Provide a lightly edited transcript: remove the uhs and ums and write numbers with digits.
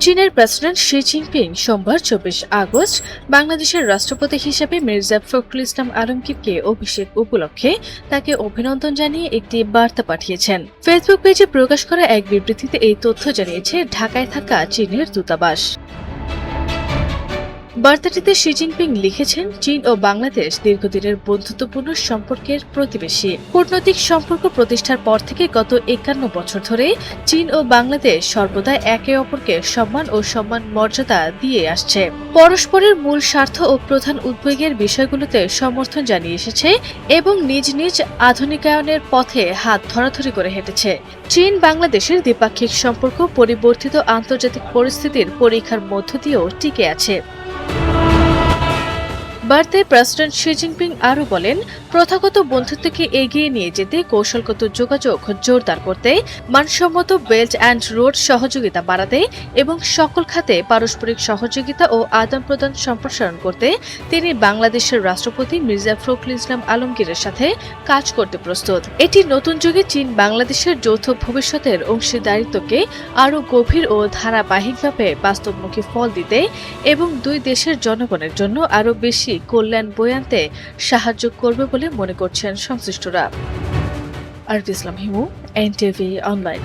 চীনের president Xi Jinping সোমবার ২৪ August বাংলাদেশের রাষ্ট্রপতি হিসেবে মির্জা ফখরুল ইসলাম আলমগীরকে অভিষেক উপলক্ষে তাকে অভিনন্দন জানিয়ে একটি বার্তা পাঠিয়েছেন। ফেসবুক পেজে প্রকাশ করা এক বিবৃতিতে এই তথ্য জানিয়েছে ঢাকায় থাকা চীনের দূতাবাস। বার্তাটিতে শি জিনপিং লিখেছেন, চীন ও বাংলাদেশ দীর্ঘদিনের বন্ধুত্বপূর্ণ সম্পর্কের প্রতিবেশী। কূটনৈতিক সম্পর্ক প্রতিষ্ঠার পর থেকে গত ৫১ বছর ধরে চীন ও বাংলাদেশ সর্বদা একে অপরকে সম্মান ও সম্মান মর্যাদা দিয়ে আসছে। পরস্পরের মূল স্বার্থ ও প্রধান উদ্বেগের বিষয়গুলোতে সমর্থন জানিয়ে এসেছে এবং নিজ নিজ আধুনিকায়নের পথে হাত ধরাধরি করে হেঁটেছে। চীন বাংলাদেশের দ্বিপাক্ষিক সম্পর্ক পরিবর্তিত আন্তর্জাতিক পরিস্থিতির পরীক্ষার মধ্য দিয়েও টিকে আছে। বার্তায় প্রেসিডেন্ট শি জিনপিং আরও বলেন, প্রথাগত বন্ধুত্বকে এগিয়ে নিয়ে যেতে কৌশলগত যোগাযোগ জোরদার করতে, মানসম্মত বেল্ট অ্যান্ড রোড সহযোগিতা বাড়াতে এবং সকল খাতে পারস্পরিক সহযোগিতা ও আদান প্রদান সম্প্রসারণ করতে তিনি বাংলাদেশের রাষ্ট্রপতি মির্জা ফখরুল ইসলাম আলমগীরের সাথে কাজ করতে প্রস্তুত। এটি নতুন যুগে চীন বাংলাদেশের যৌথ ভবিষ্যতের অংশীদারিত্বকে আরও গভীর ও ধারাবাহিকভাবে বাস্তবমুখী ফল দিতে এবং দুই দেশের জনগণের জন্য আরও বেশি কল্যাণ বয়ে আনতে সাহায্য করবে বলে মনে করছেন সংশ্লিষ্টরা। আরতি ইসলাম হিমু, এনটিভি অনলাইন।